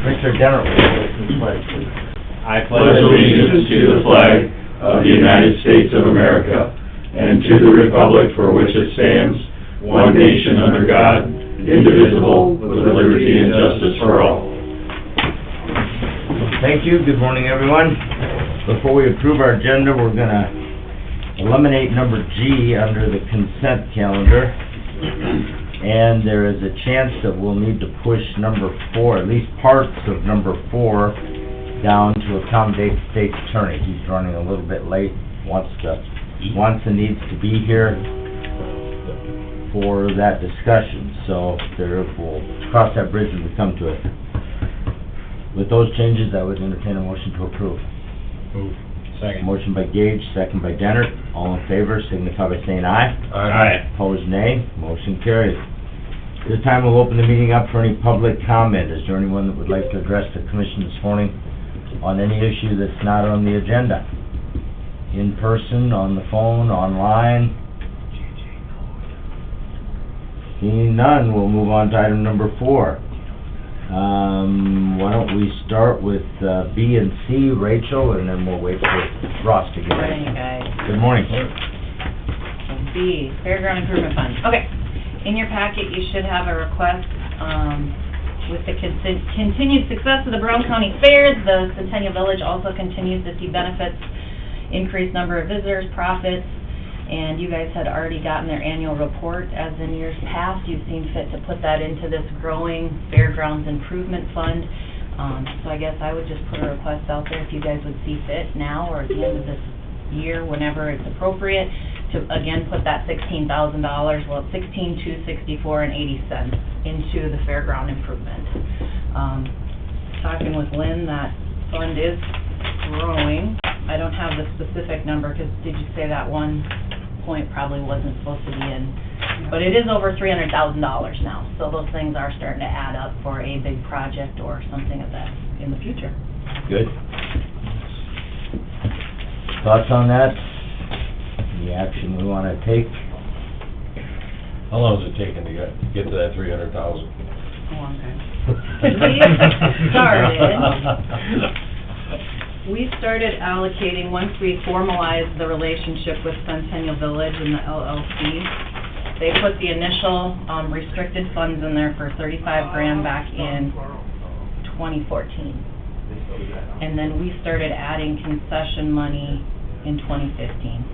Commissioner Denner, will pledge, please. I pledge allegiance to the flag of the United States of America and to the republic for which it stands, one nation under God, indivisible, with liberty and justice for all. Thank you. Good morning, everyone. Before we approve our agenda, we're gonna eliminate number G under the consent calendar. And there is a chance that we'll need to push number 4, at least parts of number 4, down to accommodate the state's attorney. He's running a little bit late, wants and needs to be here for that discussion. So we'll cross that bridge when we come to it. With those changes, I would entertain a motion to approve. Move. Second. Motion by Gage, second by Dennert. All in favor, signify by saying aye. Aye. Opposed, nay. Motion carries. This time we'll open the meeting up for any public comment. Is there anyone that would like to address the commission this morning on any issue that's not on the agenda? In person, on the phone, online? Seeing none, we'll move on to item number 4. Why don't we start with B and C, Rachel, and then we'll wait for Ross to get Good morning, in. guys. Good morning. B, Fairground Improvement Fund. Okay, in your packet, you should have a request, with the continued success of the Brown County Fairs. The Centennial Village also continues to see benefits, increased number of visitors, profits, and you guys had already gotten their annual report. As in years past, you've seen fit to put that into this growing Fairgrounds Improvement Fund. So I guess I would just put a request out there if you guys would see fit now or at the end of this year, whenever it's appropriate, to again put that $16,000, well, it's $16,264.80 into the fairground improvement. Talking with Lynn, that fund is growing. I don't have the specific number, because did you say that one point probably wasn't supposed to be in? But it is over $300,000 now, so those things are starting to add up for a big project or something of that in the future. Good. Thoughts on that? Any action we want to take? How long is it taking to get to that 300,000? A long time. We started allocating, once we formalized the relationship with Centennial Village and the LLC, they put the initial restricted funds in there for $35,000 back in 2014. And then we started adding concession money in 2015.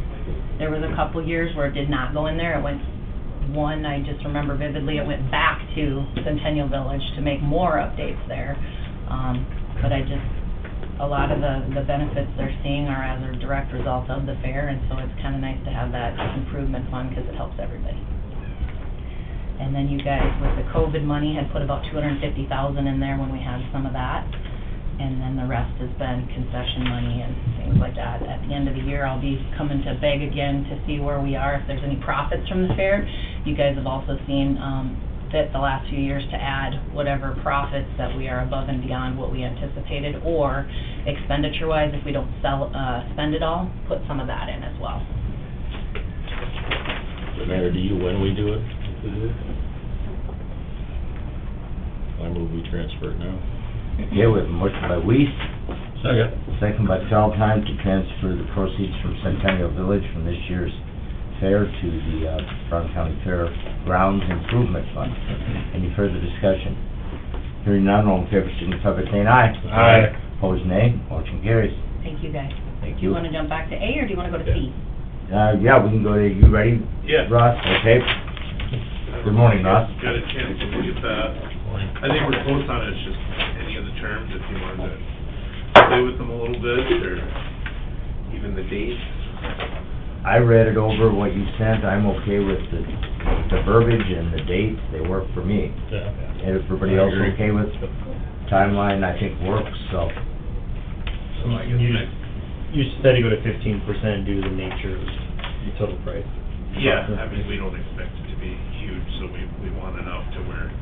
There was a couple years where it did not go in there. It went, I just remember vividly, it went back to Centennial Village to make more updates there. But a lot of the benefits they're seeing are as a direct result of the fair, and so it's kind of nice to have that improvement fund because it helps everybody. And then you guys, with the COVID money, had put about $250,000 in there when we had some of that. And then the rest has been concession money and things like that. At the end of the year, I'll be coming to beg again to see where we are, if there's any profits from the fair. You guys have also seen fit the last few years to add whatever profits that we are above and beyond what we anticipated, or expenditure-wise, if we don't spend it all, put some of that in as well. Does it matter to you when we do it? I move we transfer it now. Okay, we have a motion by Weiss, second by Feldheim to transfer the proceeds from Centennial Village from this year's fair to the Brown County Fair Grounds Improvement Fund. Any further discussion? Hearing none, all in favor, signify by saying aye. Aye. Opposed, nay. Motion carries. Thank you, guys. Thank Do you. you want to jump back to A, or do you want to go to C? Yeah, we can go to, you ready? Yeah. Ross, okay. Good morning, Ross. Got a chance to look at that. I think we're close on it, it's just any of the terms, if you wanted to play with them a little bit, or even the dates. I read it over, what you sent. I'm okay with the verbiage and the dates. They work for me. Yeah. And everybody else okay with timeline, I think works, so. So I can, You said you go to 15% due to the nature of the total price. yeah, I mean, we don't expect it to be huge, so we want enough to where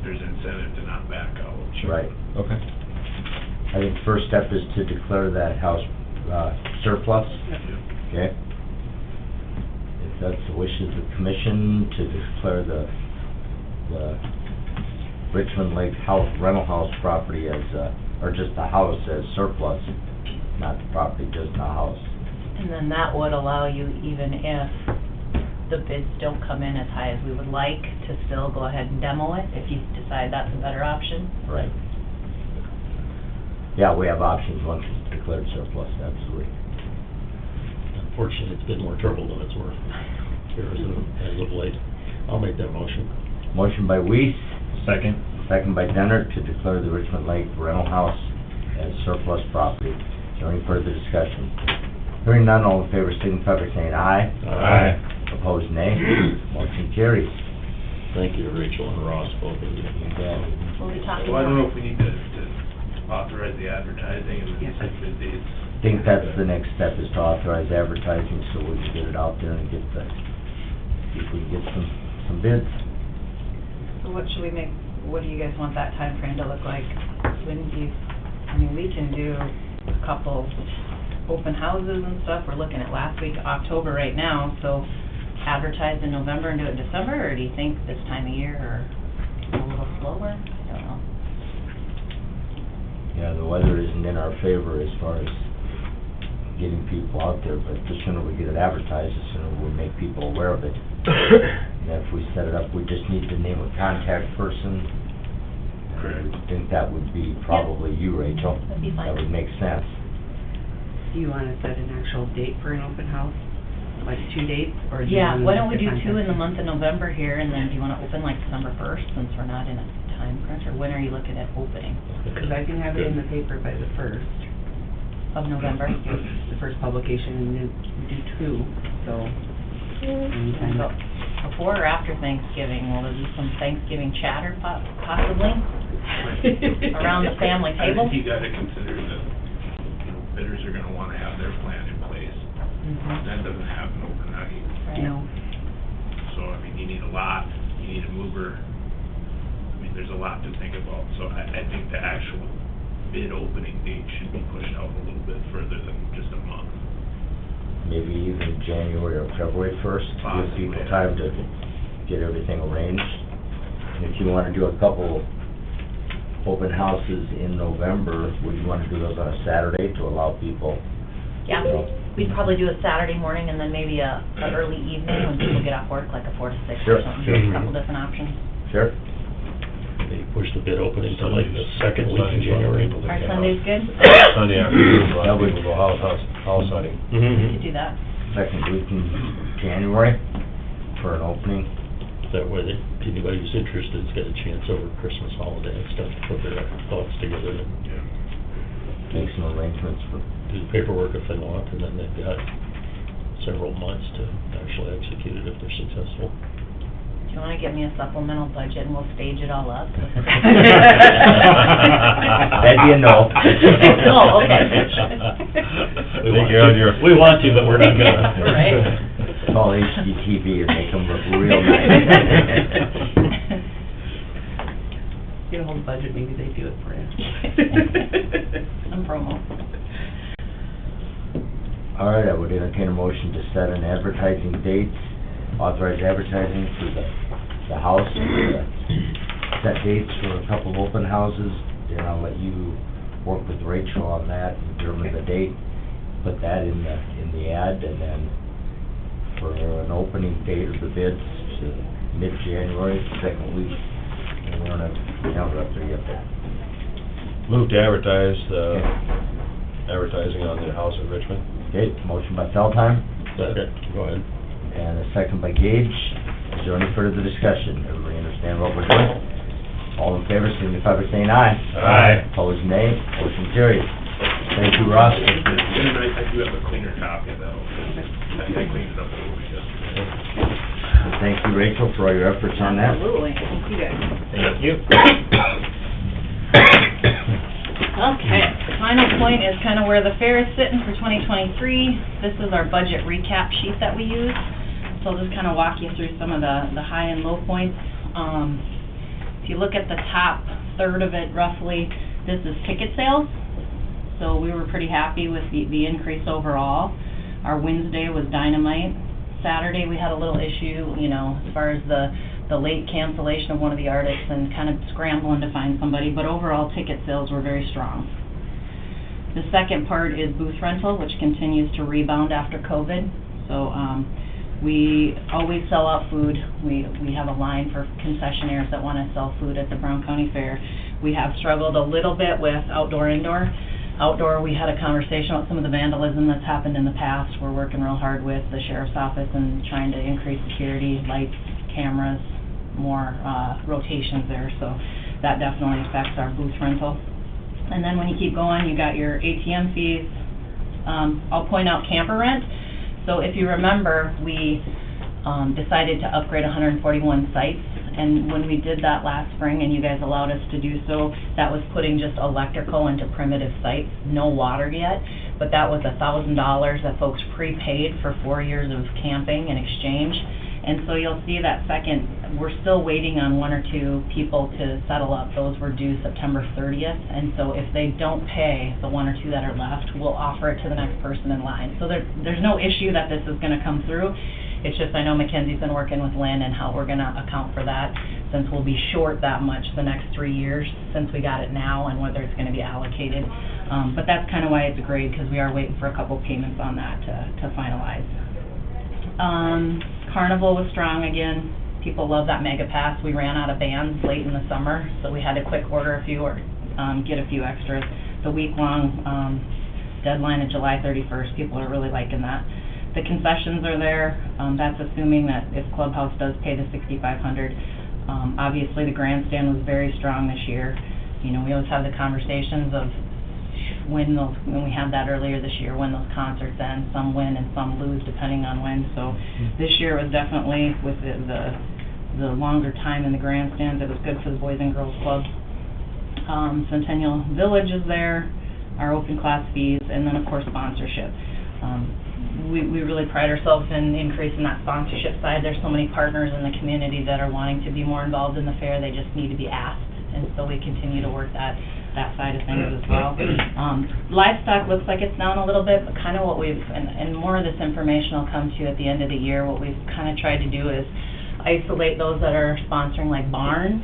there's incentive to not back out. Right. Okay. I think first step is to declare that house surplus, Yeah. okay? If that's the wishes of the commission, to declare the Richmond Lake house, rental house property as, or just the house as surplus, not the property, just the house. And then that would allow you, even if the bids don't come in as high as we would like, to still go ahead and demo it, if you decide that's a better option. Right. Yeah, we have options once it's declared surplus, absolutely. Unfortunately, it's been more trouble than it's worth here as of late. I'll make that motion. Motion by Weiss, Second. second by Denner, to declare the Richmond Lake rental house as surplus property. Is there any further discussion? Hearing none, all in favor, signify by saying aye. Aye. Opposed, nay. Motion carries. Thank you, Rachel and Ross, both of you. You bet. We'll be talking Well, I don't know more. if we need to authorize the advertising and Yes. set the dates. I think that's the next step, is to authorize advertising so we can get it out there and get the, see if we can get some bids. So what should we make, what do you guys want that time frame to look like? When do you, I mean, we can do a couple open houses and stuff. We're looking at last week, October right now, so advertise in November and do it in December, or do you think this time of year, or a little slower? I don't know. Yeah, the weather isn't in our favor as far as getting people out there, but the sooner we get it advertised, the sooner we make people aware of it. And if we set it up, we just need to name a contact person. Correct. I think that would be probably you, Rachel. That'd be fine. That would make sense. Do you wanna set an actual date for an open house? Like 2 dates, or do you Yeah, wanna why don't we just do get 2 in the contact? month of November here, and then do you wanna open like December 1st, since we're not in a time crunch, or when are you looking at opening Cause I can have it in the paper by the 1st, of November? the first publication, and then do 2, so anytime. So, before or after Thanksgiving, will there be some Thanksgiving chatter possibly around the family I table? think you gotta consider that, you know, bidders are gonna wanna have their plan in place. Mhm. That doesn't happen overnight. Right. No, So, I mean, you need a lot, you need a mover. I mean, there's a lot to think about. So I think the actual bid opening date should be pushed out a little bit further than just a month. Maybe even January or February 1st, to give Possibly, people yeah. time to get everything arranged. And if you wanna do a couple open houses in November, would you wanna do those on a Saturday to allow people? Yeah, we'd probably do a Saturday morning and then maybe a early evening when people get off work, like a 4 to 6 Sure, or something, sure. a couple different options. Sure. Maybe push the bid opening to like the second week in January. Are Sundays good? Sunday afternoon, a lot That of would- people go house hunting. We could do that. Second week in January for an opening. That way, anybody who's interested has got a chance over Christmas holiday and stuff to put their thoughts together and Make some arrangements for, do the paperwork if they want, and then they've got several months to actually execute it if they're successful. Do you wanna give me a supplemental budget and we'll stage it all up? That'd be a no. No, okay. We want to, but we're not gonna. Right. Call HGTV and make them look real nice. get a hold of budget, maybe they do it for you. Some promo. All right, I would entertain a motion to set an advertising date, authorize advertising for the house, set dates for a couple of open houses, and I'll let you work with Rachel on that, and determine the date, put that in the ad, and then for an opening date of the bids, mid-January, second week, and we don't have the calendar up there yet, but Move to advertise, advertising on the house in Richmond. okay, motion by Feldheim, Second, go ahead. and a second by Gage. Is there any further discussion? Everybody understand what we're doing? All in favor, signify by saying aye. Aye. Opposed, nay. Motion carries. Thank you, Ross. And I do have a cleaner copy of that. I cleaned it up a little bit yesterday. Thank you, Rachel, for all your efforts on that. Absolutely, thank you guys. Thank you. Okay, final point is kind of where the fair is sitting for 2023. This is our budget recap sheet that we use. So I'll just kind of walk you through some of the high and low points. If you look at the top third of it roughly, this is ticket sales. So we were pretty happy with the increase overall. Our Wednesday was dynamite. Saturday, we had a little issue, you know, as far as the the late cancellation of one of the artists and kind of scrambling to find somebody, but overall ticket sales were very strong. The second part is booth rental, which continues to rebound after COVID. So, we always sell out food. We have a line for concessionaires that want to sell food at the Brown County Fair. We have struggled a little bit with outdoor-indoor. Outdoor, we had a conversation about some of the vandalism that's happened in the past. We're working real hard with the sheriff's office and trying to increase security, lights, cameras, more rotations there. So that definitely affects our booth rental. And then when you keep going, you got your ATM fees. I'll point out camper rent. So if you remember, we decided to upgrade 141 sites, and when we did that last spring, and you guys allowed us to do so, that was putting just electrical into primitive sites, no water yet, but that was $1,000 that folks prepaid for 4 years of camping in exchange. And so you'll see that second, we're still waiting on 1 or 2 people to settle up. Those were due September 30th, and so if they don't pay the 1 or 2 that are left, we'll offer it to the next person in line. So there's no issue that this is gonna come through. It's just, I know Mackenzie's been working with Lynn and how we're gonna account for that, since we'll be short that much the next 3 years, since we got it now, and whether it's gonna be allocated. But that's kinda why it's a grade, because we are waiting for a couple payments on that to finalize. Carnival was strong again. People love that mega pass. We ran out of bands late in the summer, so we had to quick order a few or get a few extras. The week-long deadline of July 31st, people are really liking that. The concessions are there. That's assuming that if Clubhouse does pay the $6,500. Obviously, the grandstand was very strong this year. You know, we always have the conversations of when we had that earlier this year, when those concerts end, some win and some lose depending on when. So this year was definitely, with the longer time in the grandstands, it was good for the Boys and Girls Club. Centennial Village is there, our open class fees, and then of course sponsorship. We really pride ourselves in increasing that sponsorship side. There's so many partners in the community that are wanting to be more involved in the fair. They just need to be asked, and so we continue to work that side of things as well. Livestock looks like it's down a little bit, but kind of what we've, and more of this information will come to you at the end of the year, what we've kind of tried to do is isolate those that are sponsoring like barns.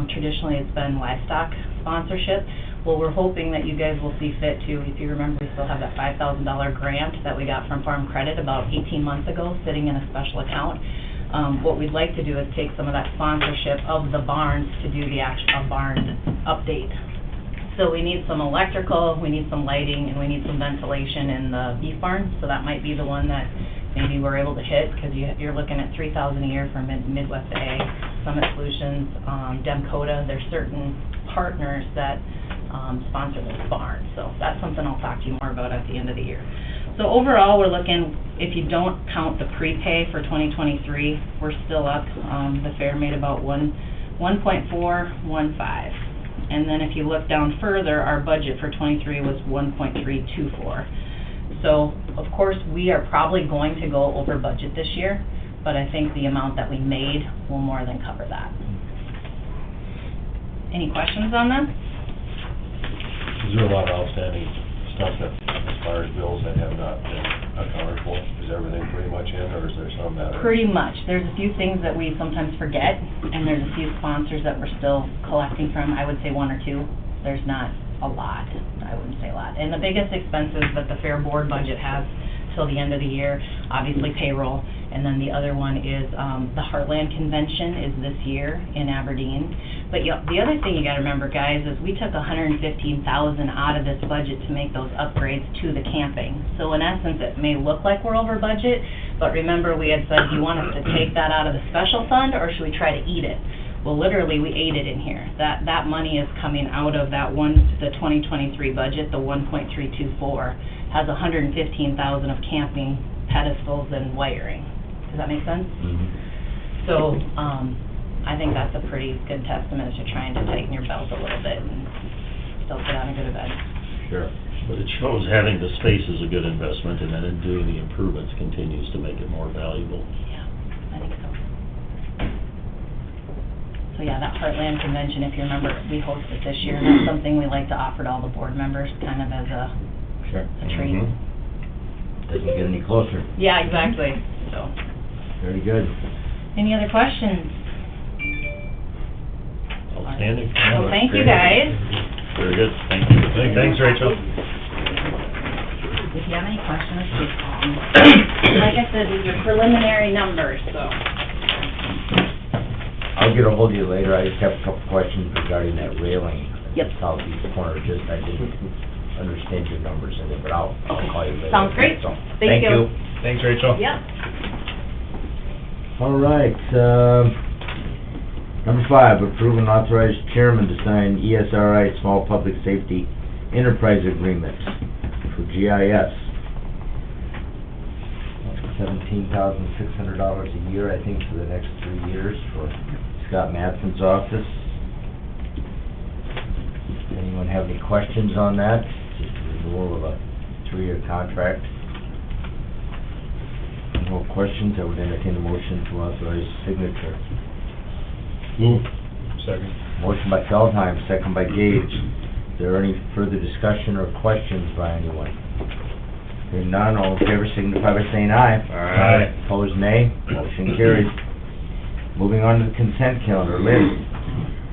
Traditionally it's been livestock sponsorship. Well, we're hoping that you guys will see fit to, if you remember, we still have that $5,000 grant that we got from Farm Credit about 18 months ago, sitting in a special account. What we'd like to do is take some of that sponsorship of the barns to do the actual barn update. So we need some electrical, we need some lighting, and we need some ventilation in the beef barn. So that might be the one that maybe we're able to hit, because you're looking at $3,000 a year for Midwest Ag, Summit Solutions, Demcota. There's certain partners that sponsor those barns. So that's something I'll talk to you more about at the end of the year. So overall, we're looking, if you don't count the prepay for 2023, we're still up. The fair made about 1.415. And then if you look down further, our budget for 23 was 1.324. So, of course, we are probably going to go over budget this year, but I think the amount that we made will more than cover that. Any questions on that? Is there a lot of outstanding stuff that, as far as bills that have not been accounted for? Is everything pretty much in, or is there some that are? Pretty much. There's a few things that we sometimes forget, and there's a few sponsors that we're still collecting from. I would say 1 or 2. There's not a lot. I wouldn't say a lot. And the biggest expenses that the fair board budget has till the end of the year, obviously payroll, and then the other one is the Heartland Convention is this year in Aberdeen. But the other thing you got to remember, guys, is we took $115,000 out of this budget to make those upgrades to the camping. So in essence, it may look like we're over budget, but remember we had said, do you want us to take that out of the special fund, or should we try to eat it? Well, literally, we ate it in here. That money is coming out of the 2023 budget, the 1.324, has $115,000 of camping pedestals and wiring. Does that make sense? Mm-hmm. So, I think that's a pretty good testament to trying to tighten your belt a little bit and still put on a good event. Sure. But it shows having the space is a good investment, and then in doing the improvements continues to make it more valuable. Yeah, I think so. So yeah, that Heartland Convention, if you remember, we hosted this year, and that's something we like to offer to all the board members, kind of as a treat. Doesn't get any closer. Yeah, exactly, so. Very good. Any other questions? Outstanding. Well, thank you guys. Very good, thank you. Thanks, Rachel. If you have any questions, please call me. Like I said, these are preliminary numbers, so. I'll get ahold of you later, I just have a couple questions regarding that railing. Yep. Southeast corner, just, I didn't understand your numbers in it, but I'll call you later. Sounds great. So, Thank you. Thanks, Rachel. Yep. All right, number 5, approve and authorize chairman to sign ESRI Small Public Safety Enterprise Agreement for GIS. $17,600 a year, I think, for the next 3 years for Scott Matson's office. Anyone have any questions on that? Just a renewal of a 3-year contract. No questions, I would entertain a motion to authorize signature. Move. Second. Motion by Feldheim, second by Gage. Is there any further discussion or questions by anyone? Hearing none, all in favor signify by saying aye. Aye. Opposed, nay. Motion carries. Moving on to the consent calendar. Lynn?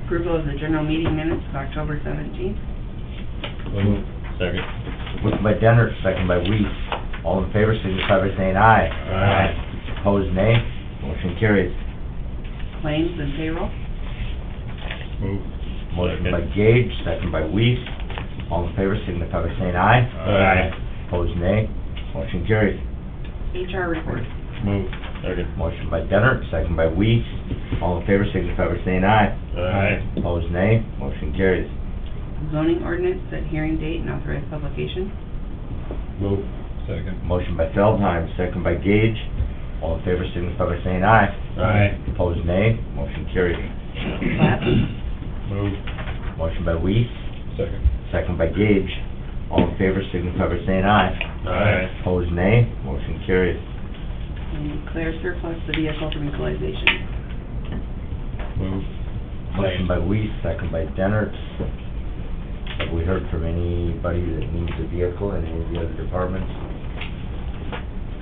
Approval of the general meeting minutes of October 17th. Move. Second. Motion by Denner, second by Weiss. All in favor signify by saying aye. Aye. Opposed, nay. Motion carries. Claims and payroll. Move. Motion by Gage, second by Weiss. All in favor signify by saying aye. Aye. Opposed, nay. Motion carries. HR report. Move. Second. Motion by Denner, second by Weiss. All in favor signify by saying aye. Aye. Opposed, nay. Motion carries. Zoning ordinance, set hearing date and authorized publication. Move. Second. Motion by Feldheim, second by Gage. All in favor signify by saying aye. Aye. Opposed, nay. Motion carries. Plat. Move. Motion by Weiss, Second. second by Gage. All in favor signify by saying aye. Aye. Opposed, nay. Motion carries. And declare surplus the vehicle from equalization. Move. Motion by Weiss, second by Denner. Have we heard from anybody that needs a vehicle in any of the other departments?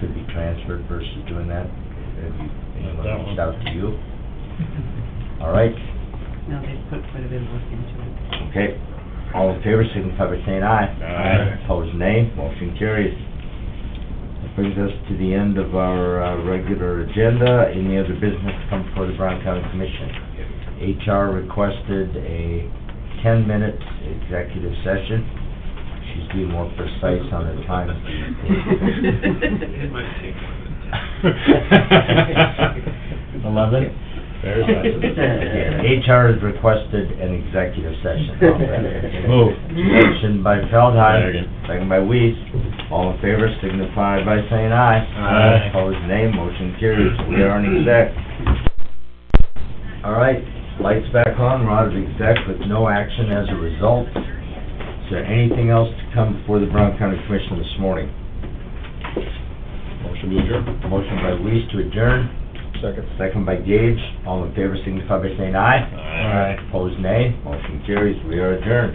Could be transferred versus doing that? Have you, anyone That reached one. out to you? All right, No, they put quite a bit of work into it. okay. All in favor signify by saying aye. Aye. Opposed, nay. Motion carries. That brings us to the end of our regular agenda. Any other business to come before the Brown County Commission? HR requested a 10-minute executive session. She's being more precise on her time. It might take more than 10. 11? Very nice. HR has requested an executive session. Move. Motion by Feldheim, Second. second by Weiss. All in favor signify by saying aye. Aye. Opposed, nay. Motion carries. We are in exec. All right, lights back on. We're out of exec with no action as a result. Is there anything else to come before the Brown County Commission this morning? Motion to adjourn. Motion by Weiss to adjourn. Second. Second by Gage. All in favor signify by saying aye. Aye. Opposed, nay. Motion carries. We are adjourned.